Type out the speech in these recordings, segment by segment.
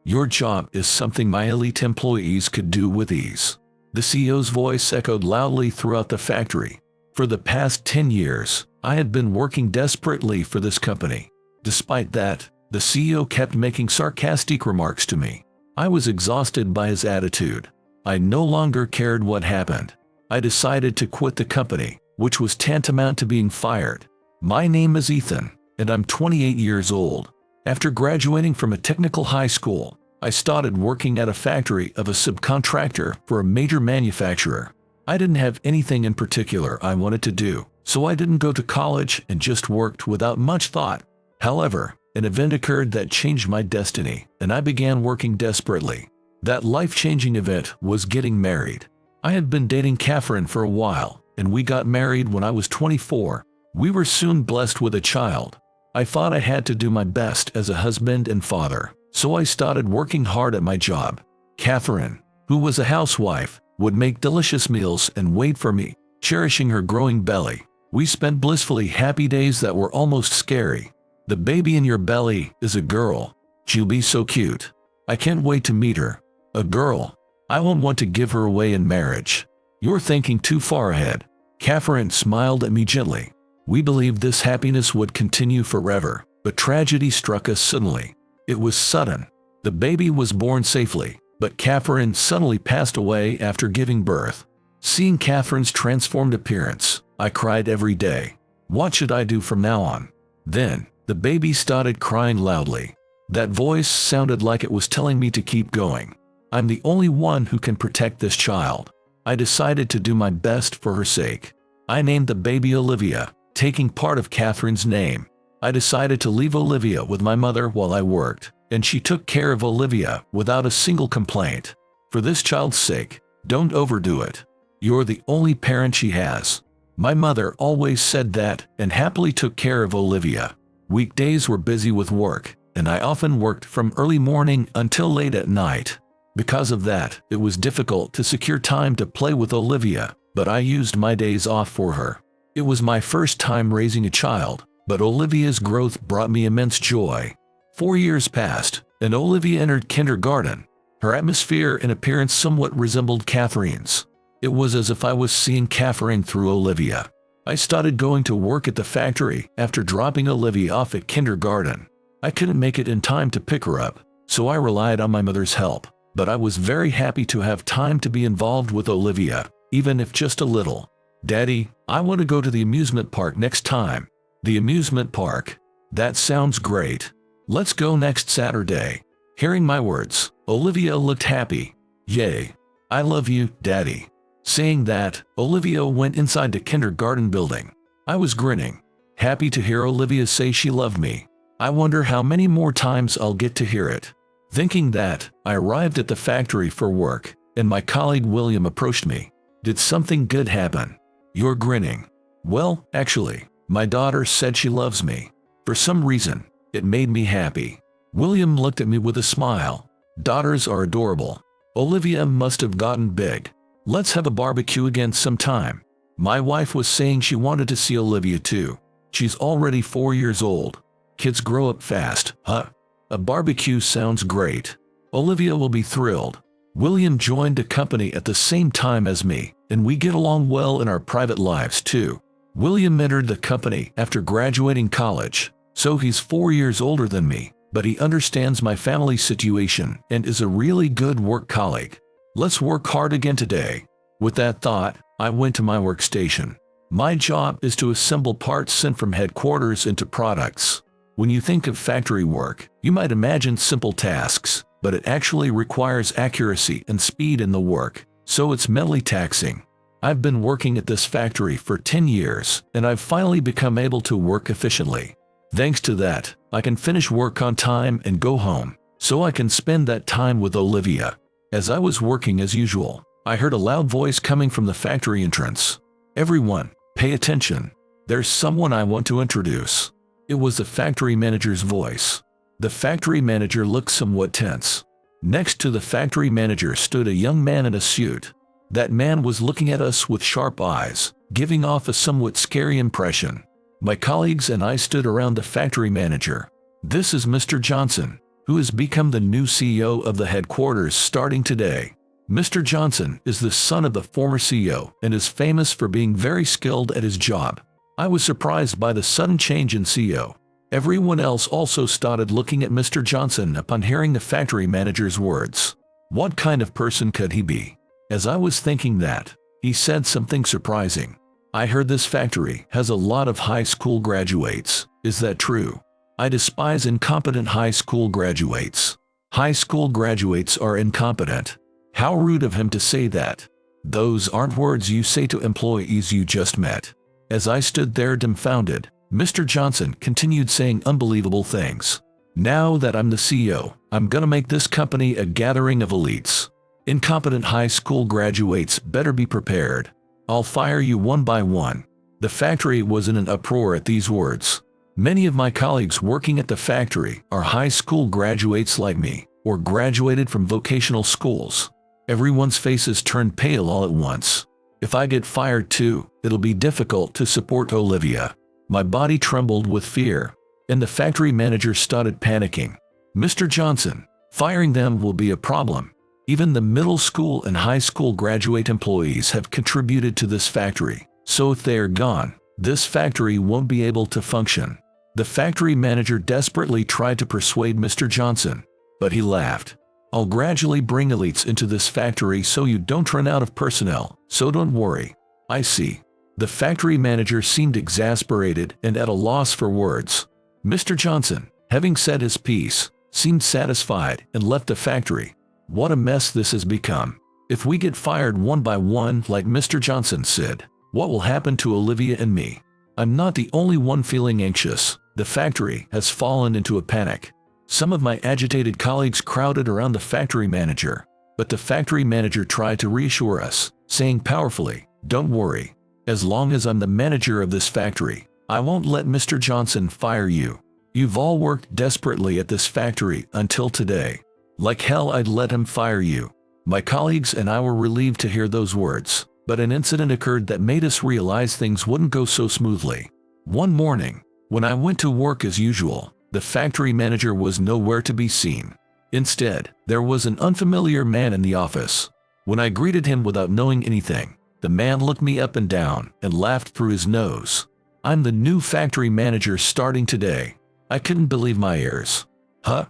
Your job is something my elite employees could do with ease." The CEO's voice echoed loudly throughout the factory. For the past 10 years, I had been working desperately for this company. Despite that, the CEO kept making sarcastic remarks to me. I was exhausted by his attitude. I no longer cared what happened. I decided to quit the company, which was tantamount to being fired. My name is Ethan, and I'm 28 years old. After graduating from a technical high school, I started working at a factory of a subcontractor for a major manufacturer. I didn't have anything in particular I wanted to do, so I didn't go to college and just worked without much thought. However, an event occurred that changed my destiny, and I began working desperately. That life-changing event was getting married. I had been dating Catherine for a while, and we got married when I was 24. We were soon blessed with a child. I thought I had to do my best as a husband and father, so I started working hard at my job. Catherine, who was a housewife, would make delicious meals and wait for me, cherishing her growing belly. We spent blissfully happy days that were almost scary. "The baby in your belly is a girl. She'll be so cute. I can't wait to meet her." "A girl? I won't want to give her away in marriage." "You're thinking too far ahead." Catherine smiled at me gently. We believed this happiness would continue forever, but tragedy struck us suddenly. It was sudden. The baby was born safely, but Catherine suddenly passed away after giving birth. Seeing Catherine's transformed appearance, I cried every day. What should I do from now on? Then, the baby started crying loudly. That voice sounded like it was telling me to keep going. I'm the only one who can protect this child. I decided to do my best for her sake. I named the baby Olivia, taking part of Catherine's name. I decided to leave Olivia with my mother while I worked, and she took care of Olivia without a single complaint. For this child's sake, don't overdo it. You're the only parent she has. My mother always said that and happily took care of Olivia. Weekdays were busy with work, and I often worked from early morning until late at night. Because of that, it was difficult to secure time to play with Olivia, but I used my days off for her. It was my first time raising a child, but Olivia's growth brought me immense joy. 4 years passed, and Olivia entered kindergarten. Her atmosphere and appearance somewhat resembled Catherine's. It was as if I was seeing Catherine through Olivia. I started going to work at the factory after dropping Olivia off at kindergarten. I couldn't make it in time to pick her up, so I relied on my mother's help. But I was very happy to have time to be involved with Olivia, even if just a little. Daddy, I want to go to the amusement park next time. The amusement park? That sounds great. Let's go next Saturday. Hearing my words, Olivia looked happy. Yay. I love you, Daddy. Saying that, Olivia went inside the kindergarten building. I was grinning, happy to hear Olivia say she loved me. I wonder how many more times I'll get to hear it. Thinking that, I arrived at the factory for work, and my colleague William approached me. Did something good happen? You're grinning. Well, actually, my daughter said she loves me. For some reason, it made me happy. William looked at me with a smile. Daughters are adorable. Olivia must have gotten big. Let's have a barbecue again sometime. My wife was saying she wanted to see Olivia too. She's already 4 years old. Kids grow up fast, huh? A barbecue sounds great. Olivia will be thrilled. William joined the company at the same time as me, and we get along well in our private lives too. William entered the company after graduating college, so he's 4 years older than me, but he understands my family situation and is a really good work colleague. Let's work hard again today. With that thought, I went to my workstation. My job is to assemble parts sent from headquarters into products. When you think of factory work, you might imagine simple tasks, but it actually requires accuracy and speed in the work, so it's mentally taxing. I've been working at this factory for 10 years, and I've finally become able to work efficiently. Thanks to that, I can finish work on time and go home, so I can spend that time with Olivia. As I was working as usual, I heard a loud voice coming from the factory entrance. Everyone, pay attention. There's someone I want to introduce. It was the factory manager's voice. The factory manager looked somewhat tense. Next to the factory manager stood a young man in a suit. That man was looking at us with sharp eyes, giving off a somewhat scary impression. My colleagues and I stood around the factory manager. This is Mr. Johnson. who has become the new CEO of the headquarters starting today. Mr. Johnson is the son of the former CEO and is famous for being very skilled at his job. I was surprised by the sudden change in CEO. Everyone else also started looking at Mr. Johnson upon hearing the factory manager's words. What kind of person could he be? As I was thinking that, he said something surprising. I heard this factory has a lot of high school graduates. Is that true? I despise incompetent high school graduates. High school graduates are incompetent. How rude of him to say that. Those aren't words you say to employees you just met. As I stood there dumbfounded, Mr. Johnson continued saying unbelievable things. Now that I'm the CEO, I'm gonna make this company a gathering of elites. Incompetent high school graduates better be prepared. I'll fire you one by one. The factory was in an uproar at these words. Many of my colleagues working at the factory are high school graduates like me, or graduated from vocational schools. Everyone's faces turned pale all at once. If I get fired too, it'll be difficult to support Olivia. My body trembled with fear, and the factory manager started panicking. Mr. Johnson, firing them will be a problem. Even the middle school and high school graduate employees have contributed to this factory, so if they are gone, this factory won't be able to function. The factory manager desperately tried to persuade Mr. Johnson, but he laughed. I'll gradually bring elites into this factory so you don't run out of personnel, so don't worry. I see. The factory manager seemed exasperated and at a loss for words. Mr. Johnson, having said his piece, seemed satisfied and left the factory. What a mess this has become. If we get fired one by one like Mr. Johnson said, what will happen to Olivia and me? I'm not the only one feeling anxious. The factory has fallen into a panic. Some of my agitated colleagues crowded around the factory manager, but the factory manager tried to reassure us, saying powerfully, "Don't worry. As long as I'm the manager of this factory, I won't let Mr. Johnson fire you. You've all worked desperately at this factory until today. Like hell I'd let him fire you." My colleagues and I were relieved to hear those words, but an incident occurred that made us realize things wouldn't go so smoothly. One morning, when I went to work as usual, the factory manager was nowhere to be seen. Instead, there was an unfamiliar man in the office. When I greeted him without knowing anything, the man looked me up and down and laughed through his nose. "I'm the new factory manager starting today." I couldn't believe my ears. "Huh?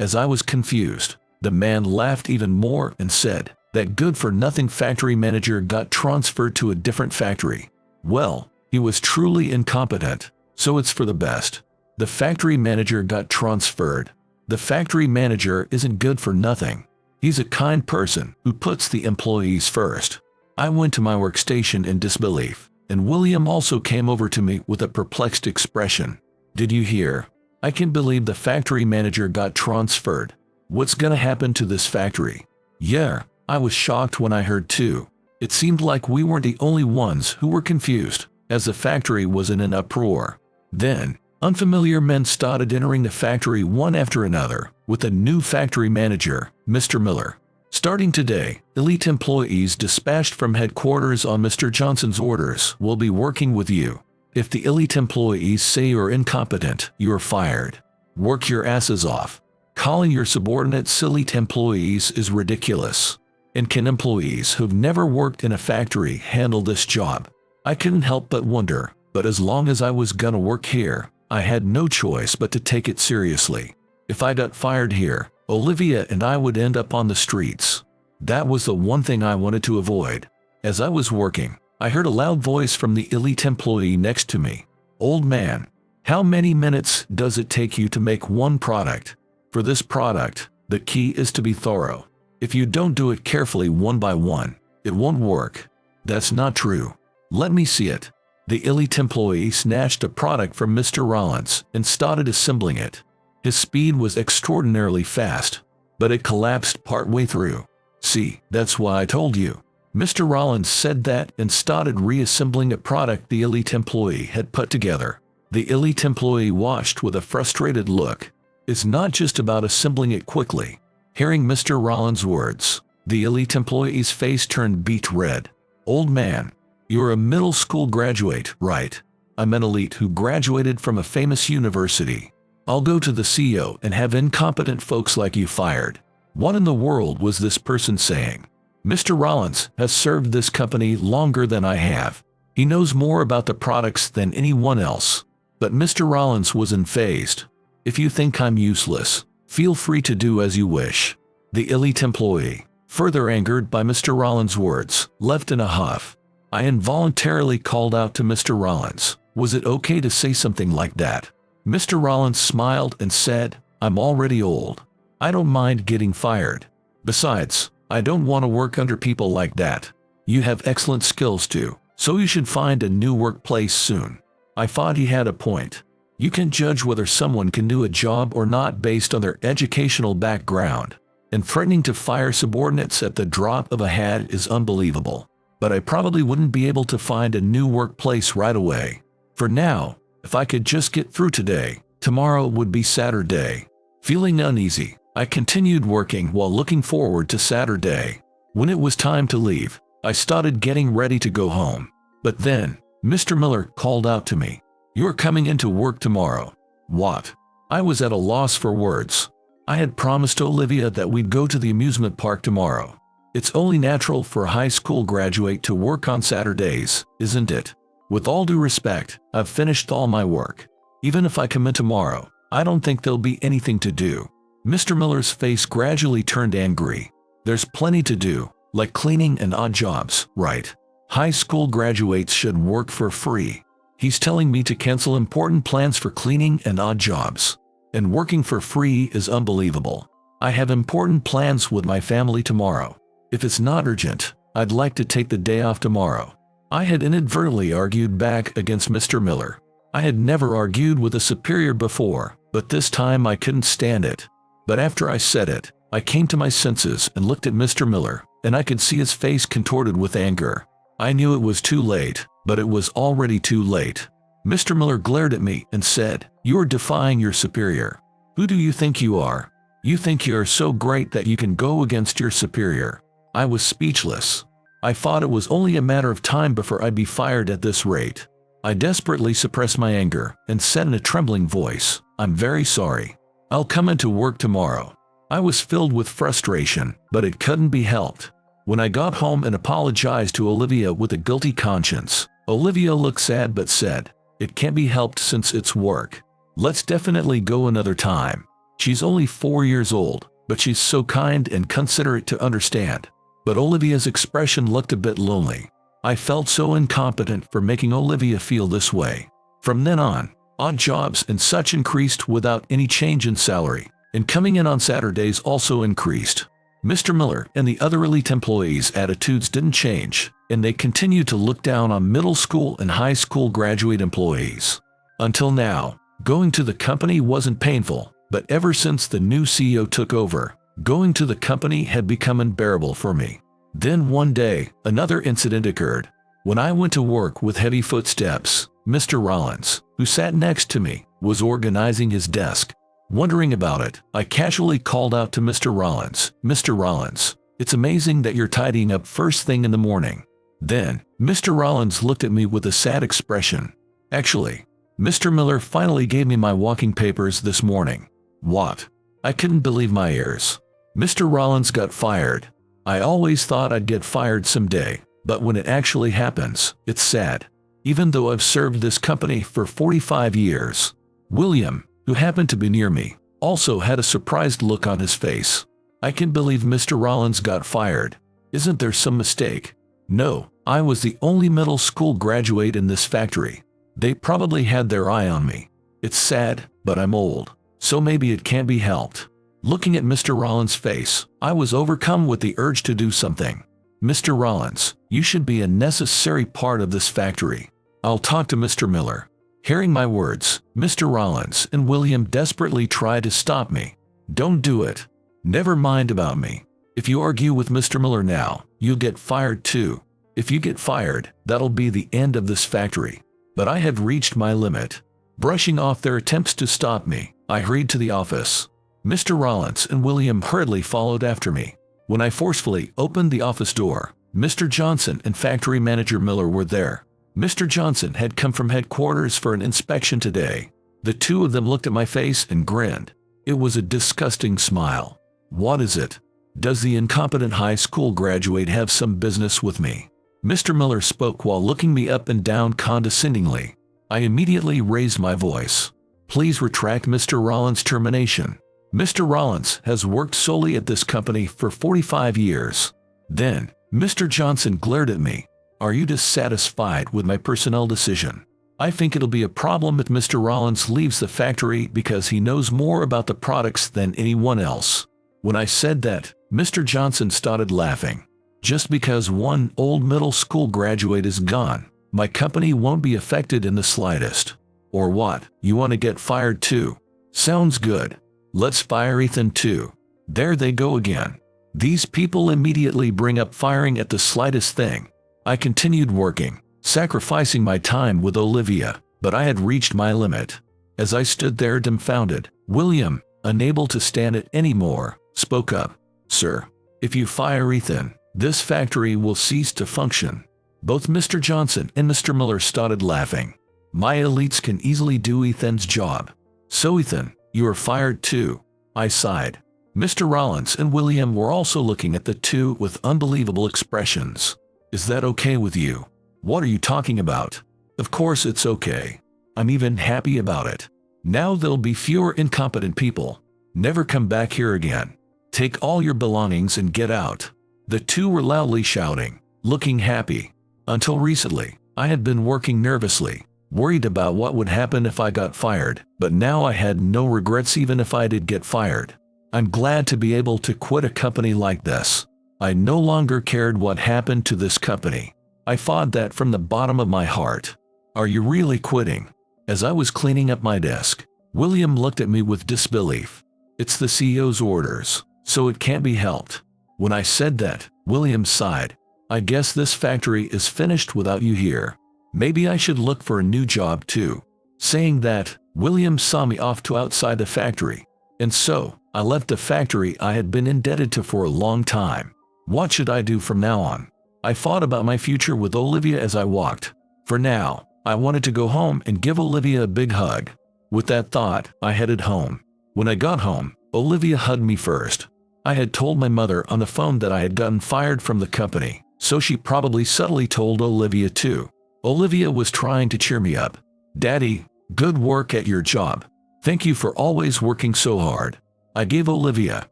As I was confused, the man laughed even more and said, "That good-for-nothing factory manager got transferred to a different factory." Well, he was truly incompetent, so it's for the best. The factory manager got transferred. The factory manager isn't good for nothing. He's a kind person who puts the employees first. I went to my workstation in disbelief, and William also came over to me with a perplexed expression. "Did you hear? I can't believe the factory manager got transferred. What's gonna happen to this factory?" "Yeah, I was shocked when I heard too. It seemed like we weren't the only ones who were confused, as the factory was in an uproar." Then, unfamiliar men started entering the factory one after another, with a new factory manager, Mr. Miller. "Starting today, elite employees dispatched from headquarters on Mr. Johnson's orders will be working with you. If the elite employees say you're incompetent, you're fired. Work your asses off. Calling your subordinates elite employees is ridiculous. And can employees who've never worked in a factory handle this job?" I couldn't help but wonder, but as long as I was gonna work here, I had no choice but to take it seriously. If I got fired here, Olivia and I would end up on the streets. That was the one thing I wanted to avoid. As I was working, I heard a loud voice from the elite employee next to me. "Old man, how many minutes does it take you to make one product? For this product, the key is to be thorough. If you don't do it carefully one by one, it won't work." "That's not true. Let me see it." The elite employee snatched a product from Mr. Rollins and started assembling it. His speed was extraordinarily fast, but it collapsed partway through. "See, that's why I told you." Mr. Rollins said that and started reassembling a product the elite employee had put together. The elite employee watched with a frustrated look. It's not just about assembling it quickly. Hearing Mr. Rollins' words, the elite employee's face turned beet red. "Old man, you're a middle school graduate, right?" "I'm an elite who graduated from a famous university." I'll go to the CEO and have incompetent folks like you fired." What in the world was this person saying? Mr. Rollins has served this company longer than I have. He knows more about the products than anyone else. But Mr. Rollins was unfazed. "If you think I'm useless, feel free to do as you wish." The elite employee, further angered by Mr. Rollins' words, left in a huff. I involuntarily called out to Mr. Rollins, "Was it okay to say something like that?" Mr. Rollins smiled and said, "I'm already old. I don't mind getting fired. Besides, I don't want to work under people like that. You have excellent skills too, so you should find a new workplace soon." I thought he had a point. You can judge whether someone can do a job or not based on their educational background. And threatening to fire subordinates at the drop of a hat is unbelievable. But I probably wouldn't be able to find a new workplace right away. For now, if I could just get through today, tomorrow would be Saturday. Feeling uneasy, I continued working while looking forward to Saturday. When it was time to leave, I started getting ready to go home. But then, Mr. Miller called out to me, "You're coming into work tomorrow." What? I was at a loss for words. I had promised Olivia that we'd go to the amusement park tomorrow. It's only natural for a high school graduate to work on Saturdays, isn't it? With all due respect, I've finished all my work. Even if I come in tomorrow, I don't think there'll be anything to do. Mr. Miller's face gradually turned angry. There's plenty to do, like cleaning and odd jobs, right? High school graduates should work for free. He's telling me to cancel important plans for cleaning and odd jobs. And working for free is unbelievable. I have important plans with my family tomorrow. If it's not urgent, I'd like to take the day off tomorrow. I had inadvertently argued back against Mr. Miller. I had never argued with a superior before, but this time I couldn't stand it. But after I said it, I came to my senses and looked at Mr. Miller, and I could see his face contorted with anger. I knew it was too late, but it was already too late. Mr. Miller glared at me and said, "You're defying your superior. Who do you think you are? You think you are so great that you can go against your superior." I was speechless. I thought it was only a matter of time before I'd be fired at this rate. I desperately suppressed my anger and said in a trembling voice, "I'm very sorry. I'll come into work tomorrow." I was filled with frustration, but it couldn't be helped. When I got home and apologized to Olivia with a guilty conscience, Olivia looked sad but said, "It can't be helped since it's work. Let's definitely go another time." She's only 4 years old, but she's so kind and considerate to understand. But Olivia's expression looked a bit lonely. I felt so incompetent for making Olivia feel this way. From then on, odd jobs and such increased without any change in salary, and coming in on Saturdays also increased. Mr. Miller and the other elite employees' attitudes didn't change, and they continued to look down on middle school and high school graduate employees. Until now, going to the company wasn't painful, but ever since the new CEO took over, going to the company had become unbearable for me. Then one day, another incident occurred. When I went to work with heavy footsteps, Mr. Rollins, who sat next to me, was organizing his desk. Wondering about it, I casually called out to Mr. Rollins, "Mr. Rollins, it's amazing that you're tidying up first thing in the morning." Then, Mr. Rollins looked at me with a sad expression. "Actually, Mr. Miller finally gave me my walking papers this morning." What? I couldn't believe my ears. Mr. Rollins got fired. I always thought I'd get fired someday, but when it actually happens, it's sad. Even though I've served this company for 45 years. William, who happened to be near me, also had a surprised look on his face. I can't believe Mr. Rollins got fired. Isn't there some mistake? No, I was the only middle school graduate in this factory. They probably had their eye on me. It's sad, but I'm old, so maybe it can't be helped. Looking at Mr. Rollins' face, I was overcome with the urge to do something. "Mr. Rollins, you should be a necessary part of this factory. I'll talk to Mr. Miller." Hearing my words, Mr. Rollins and William desperately tried to stop me. "Don't do it. Never mind about me. If you argue with Mr. Miller now, you'll get fired too. If you get fired, that'll be the end of this factory." But I had reached my limit. Brushing off their attempts to stop me, I hurried to the office. Mr. Rollins and William hurriedly followed after me. When I forcefully opened the office door, Mr. Johnson and factory manager Miller were there. Mr. Johnson had come from headquarters for an inspection today. The two of them looked at my face and grinned. It was a disgusting smile. What is it? Does the incompetent high school graduate have some business with me? Mr. Miller spoke while looking me up and down condescendingly. I immediately raised my voice. Please retract Mr. Rollins' termination. Mr. Rollins has worked solely at this company for 45 years. Then, Mr. Johnson glared at me. Are you dissatisfied with my personnel decision? I think it'll be a problem if Mr. Rollins leaves the factory because he knows more about the products than anyone else. When I said that, Mr. Johnson started laughing. Just because one old middle school graduate is gone, my company won't be affected in the slightest. Or what, you want to get fired too? Sounds good. Let's fire Ethan too. There they go again. These people immediately bring up firing at the slightest thing. I continued working, sacrificing my time with Olivia, but I had reached my limit. As I stood there dumbfounded, William, unable to stand it anymore, spoke up. Sir, if you fire Ethan, this factory will cease to function. Both Mr. Johnson and Mr. Miller started laughing. My elites can easily do Ethan's job. So Ethan, you are fired too. I sighed. Mr. Rollins and William were also looking at the two with unbelievable expressions. Is that okay with you? What are you talking about? Of course it's okay. I'm even happy about it. Now there'll be fewer incompetent people. Never come back here again. Take all your belongings and get out. The two were loudly shouting, looking happy. Until recently, I had been working nervously, worried about what would happen if I got fired, but now I had no regrets even if I did get fired. I'm glad to be able to quit a company like this. I no longer cared what happened to this company. I thought that from the bottom of my heart. Are you really quitting? As I was cleaning up my desk, William looked at me with disbelief. It's the CEO's orders, so it can't be helped. When I said that, William sighed. I guess this factory is finished without you here. Maybe I should look for a new job too. Saying that, William saw me off to outside the factory. And so, I left the factory I had been indebted to for a long time. What should I do from now on? I thought about my future with Olivia as I walked. For now, I wanted to go home and give Olivia a big hug. With that thought, I headed home. When I got home, Olivia hugged me first. I had told my mother on the phone that I had gotten fired from the company, so she probably subtly told Olivia too. Olivia was trying to cheer me up. Daddy, good work at your job. Thank you for always working so hard. I gave Olivia,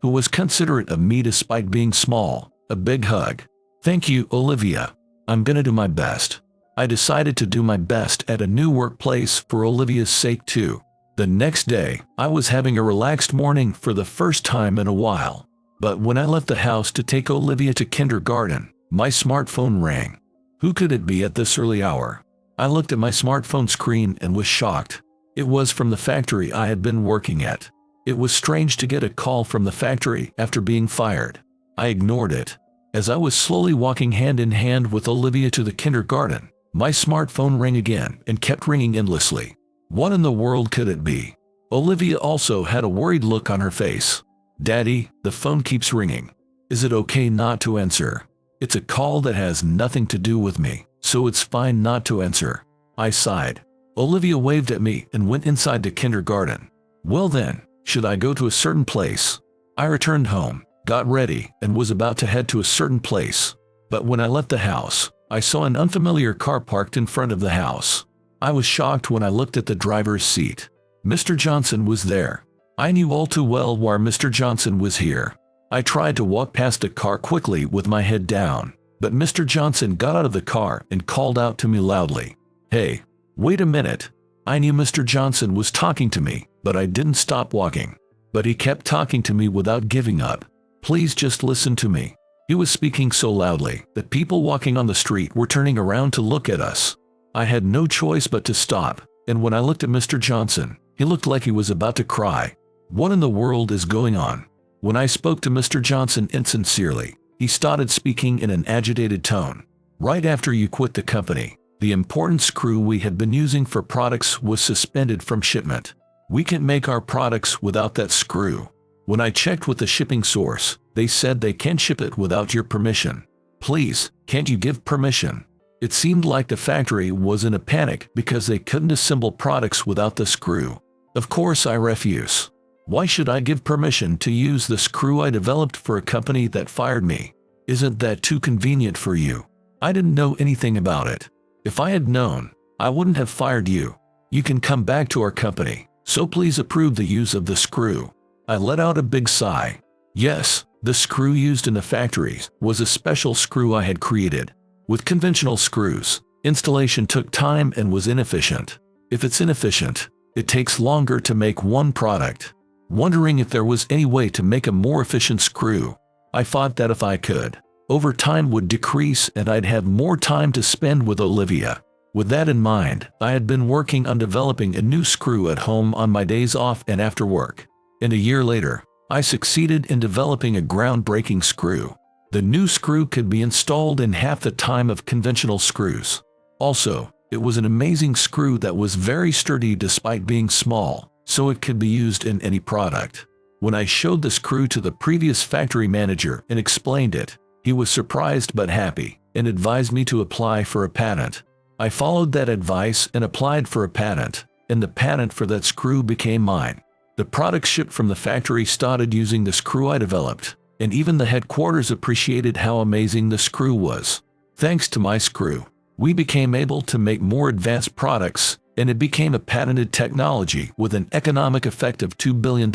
who was considerate of me despite being small, a big hug. Thank you, Olivia. I'm gonna do my best. I decided to do my best at a new workplace for Olivia's sake too. The next day, I was having a relaxed morning for the first time in a while. But when I left the house to take Olivia to kindergarten, my smartphone rang. Who could it be at this early hour? I looked at my smartphone screen and was shocked. It was from the factory I had been working at. It was strange to get a call from the factory after being fired. I ignored it. As I was slowly walking hand in hand with Olivia to the kindergarten, my smartphone rang again and kept ringing endlessly. What in the world could it be? Olivia also had a worried look on her face. Daddy, the phone keeps ringing. Is it okay not to answer? It's a call that has nothing to do with me, so it's fine not to answer. I sighed. Olivia waved at me and went inside the kindergarten. Well then, should I go to a certain place? I returned home, got ready, and was about to head to a certain place. But when I left the house, I saw an unfamiliar car parked in front of the house. I was shocked when I looked at the driver's seat. Mr. Johnson was there. I knew all too well why Mr. Johnson was here. I tried to walk past the car quickly with my head down, but Mr. Johnson got out of the car and called out to me loudly. Hey, wait a minute. I knew Mr. Johnson was talking to me, but I didn't stop walking. But he kept talking to me without giving up. Please just listen to me. He was speaking so loudly that people walking on the street were turning around to look at us. I had no choice but to stop, and when I looked at Mr. Johnson, he looked like he was about to cry. What in the world is going on? When I spoke to Mr. Johnson insincerely, he started speaking in an agitated tone. Right after you quit the company, the important screw we had been using for products was suspended from shipment. We can't make our products without that screw. When I checked with the shipping source, they said they can't ship it without your permission. Please, can't you give permission? It seemed like the factory was in a panic because they couldn't assemble products without the screw. Of course I refuse. Why should I give permission to use the screw I developed for a company that fired me? Isn't that too convenient for you? I didn't know anything about it. If I had known, I wouldn't have fired you. You can come back to our company, so please approve the use of the screw. I let out a big sigh. Yes, the screw used in the factories was a special screw I had created. With conventional screws, installation took time and was inefficient. If it's inefficient, it takes longer to make one product. Wondering if there was any way to make a more efficient screw, I thought that if I could, overtime would decrease and I'd have more time to spend with Olivia. With that in mind, I had been working on developing a new screw at home on my days off and after work. And a year later, I succeeded in developing a groundbreaking screw. The new screw could be installed in half the time of conventional screws. Also, it was an amazing screw that was very sturdy despite being small, so it could be used in any product. When I showed the screw to the previous factory manager and explained it, he was surprised but happy and advised me to apply for a patent. I followed that advice and applied for a patent, and the patent for that screw became mine. The products shipped from the factory started using the screw I developed, and even the headquarters appreciated how amazing the screw was. Thanks to my screw, we became able to make more advanced products, and it became a patented technology with an economic effect of $2 billion.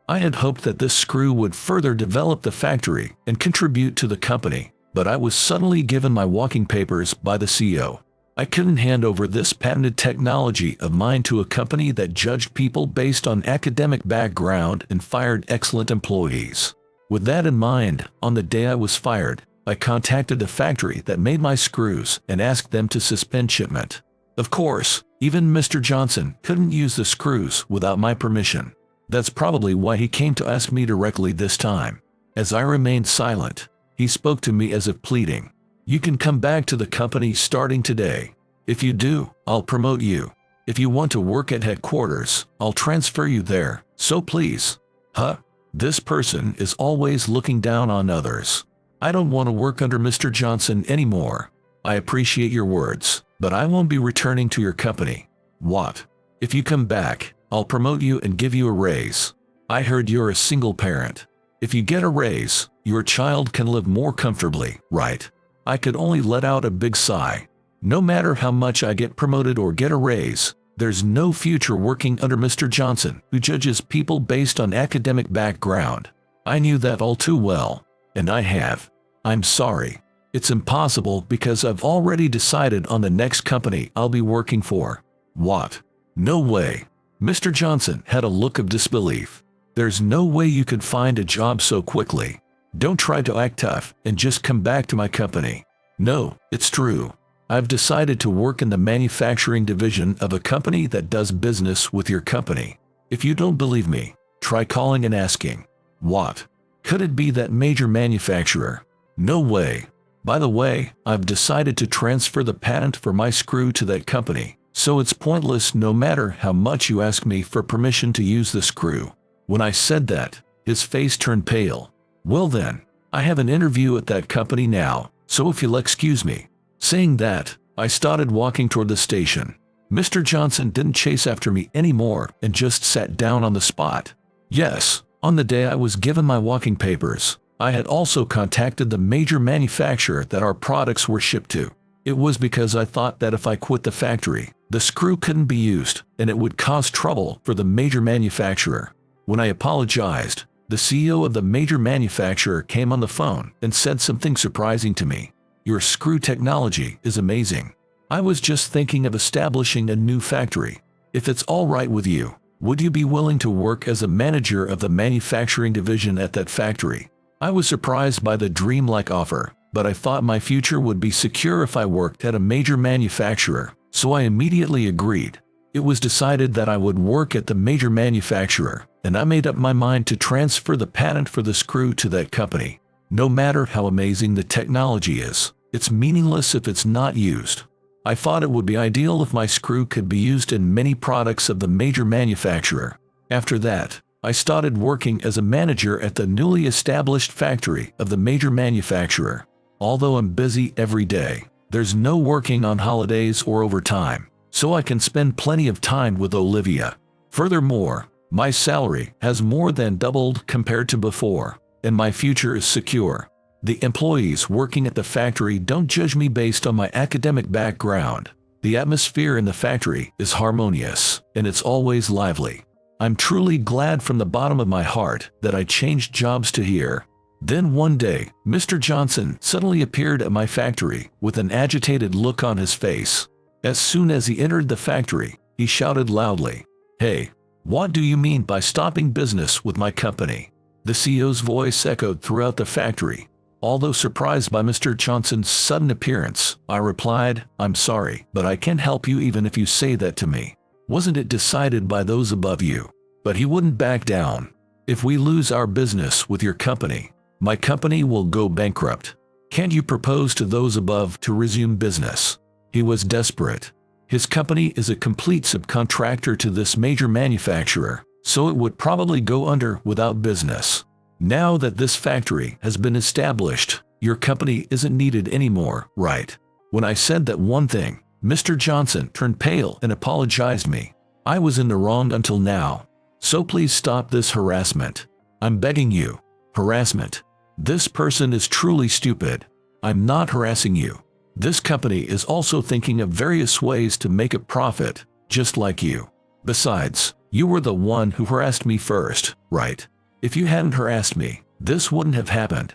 I had hoped that this screw would further develop the factory and contribute to the company, but I was suddenly given my walking papers by the CEO. I couldn't hand over this patented technology of mine to a company that judged people based on academic background and fired excellent employees. With that in mind, on the day I was fired, I contacted the factory that made my screws and asked them to suspend shipment. Of course, even Mr. Johnson couldn't use the screws without my permission. That's probably why he came to ask me directly this time. As I remained silent, he spoke to me as if pleading. You can come back to the company starting today. If you do, I'll promote you. If you want to work at headquarters, I'll transfer you there, so please. Huh? This person is always looking down on others. I don't want to work under Mr. Johnson anymore. I appreciate your words, but I won't be returning to your company. What? If you come back, I'll promote you and give you a raise. I heard you're a single parent. If you get a raise, your child can live more comfortably, right? I could only let out a big sigh. No matter how much I get promoted or get a raise, there's no future working under Mr. Johnson, who judges people based on academic background. I knew that all too well, and I have. I'm sorry. It's impossible because I've already decided on the next company I'll be working for. What? No way. Mr. Johnson had a look of disbelief. There's no way you could find a job so quickly. Don't try to act tough and just come back to my company. No, it's true. I've decided to work in the manufacturing division of a company that does business with your company. If you don't believe me, try calling and asking. What? Could it be that major manufacturer? No way. By the way, I've decided to transfer the patent for my screw to that company, so it's pointless no matter how much you ask me for permission to use the screw. When I said that, his face turned pale. Well then, I have an interview at that company now, so if you'll excuse me. Saying that, I started walking toward the station. Mr. Johnson didn't chase after me anymore and just sat down on the spot. Yes, on the day I was given my walking papers, I had also contacted the major manufacturer that our products were shipped to. It was because I thought that if I quit the factory, the screw couldn't be used and it would cause trouble for the major manufacturer. When I apologized, the CEO of the major manufacturer came on the phone and said something surprising to me. Your screw technology is amazing. I was just thinking of establishing a new factory. If it's all right with you, would you be willing to work as a manager of the manufacturing division at that factory? I was surprised by the dreamlike offer, but I thought my future would be secure if I worked at a major manufacturer, so I immediately agreed. It was decided that I would work at the major manufacturer, and I made up my mind to transfer the patent for the screw to that company. No matter how amazing the technology is, it's meaningless if it's not used. I thought it would be ideal if my screw could be used in many products of the major manufacturer. After that, I started working as a manager at the newly established factory of the major manufacturer. Although I'm busy every day, there's no working on holidays or overtime, so I can spend plenty of time with Olivia. Furthermore, my salary has more than doubled compared to before, and my future is secure. The employees working at the factory don't judge me based on my academic background. The atmosphere in the factory is harmonious, and it's always lively. I'm truly glad from the bottom of my heart that I changed jobs to here. Then one day, Mr. Johnson suddenly appeared at my factory with an agitated look on his face. As soon as he entered the factory, he shouted loudly, "Hey, what do you mean by stopping business with my company?" The CEO's voice echoed throughout the factory. Although surprised by Mr. Johnson's sudden appearance, I replied, "I'm sorry, but I can't help you even if you say that to me. Wasn't it decided by those above you?" But he wouldn't back down. "If we lose our business with your company, my company will go bankrupt. Can't you propose to those above to resume business?" He was desperate. His company is a complete subcontractor to this major manufacturer, so it would probably go under without business. Now that this factory has been established, your company isn't needed anymore, right? When I said that one thing, Mr. Johnson turned pale and apologized me. I was in the wrong until now. So please stop this harassment. I'm begging you. Harassment. This person is truly stupid. I'm not harassing you. This company is also thinking of various ways to make a profit, just like you. Besides, you were the one who harassed me first, right? If you hadn't harassed me, this wouldn't have happened.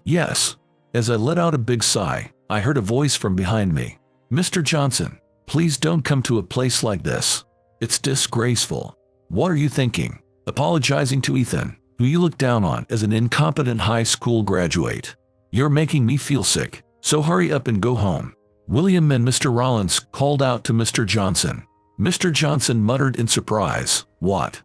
Yes. As I let out a big sigh, I heard a voice from behind me. "Mr. Johnson, please don't come to a place like this. It's disgraceful. What are you thinking? Apologizing to Ethan, who you look down on as an incompetent high school graduate. You're making me feel sick, so hurry up and go home." William and Mr. Rollins called out to Mr. Johnson. Mr. Johnson muttered in surprise, What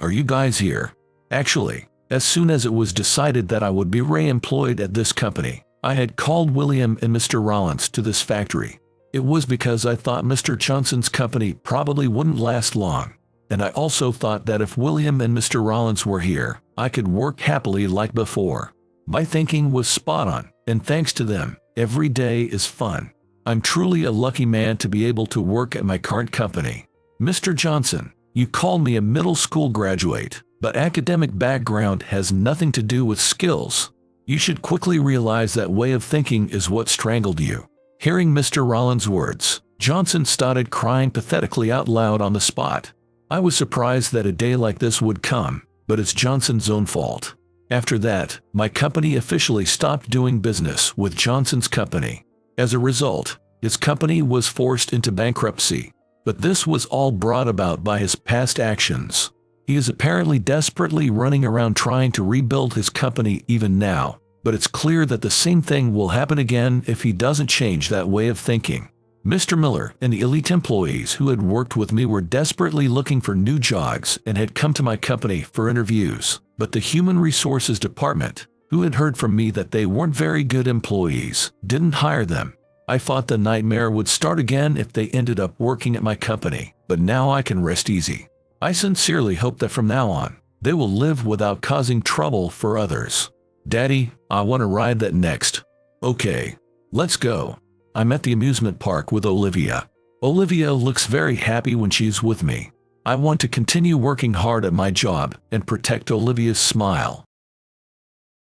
are you guys here?" Actually, as soon as it was decided that I would be re-employed at this company, I had called William and Mr. Rollins to this factory. It was because I thought Mr. Johnson's company probably wouldn't last long, and I also thought that if William and Mr. Rollins were here, I could work happily like before. My thinking was spot on, and thanks to them, every day is fun. I'm truly a lucky man to be able to work at my current company. Mr. Johnson, you called me a middle school graduate, but academic background has nothing to do with skills. You should quickly realize that way of thinking is what strangled you. Hearing Mr. Rollins' words, Johnson started crying pathetically out loud on the spot. I was surprised that a day like this would come, but it's Johnson's own fault. After that, my company officially stopped doing business with Johnson's company. As a result, his company was forced into bankruptcy, but this was all brought about by his past actions. He is apparently desperately running around trying to rebuild his company even now, but it's clear that the same thing will happen again if he doesn't change that way of thinking. Mr. Miller and the elite employees who had worked with me were desperately looking for new jobs and had come to my company for interviews, but the Human Resources Department, who had heard from me that they weren't very good employees, didn't hire them. I thought the nightmare would start again if they ended up working at my company, but now I can rest easy. I sincerely hope that from now on, they will live without causing trouble for others. Daddy, I want to ride that next. Okay, let's go. I'm at the amusement park with Olivia. Olivia looks very happy when she's with me. I want to continue working hard at my job and protect Olivia's smile.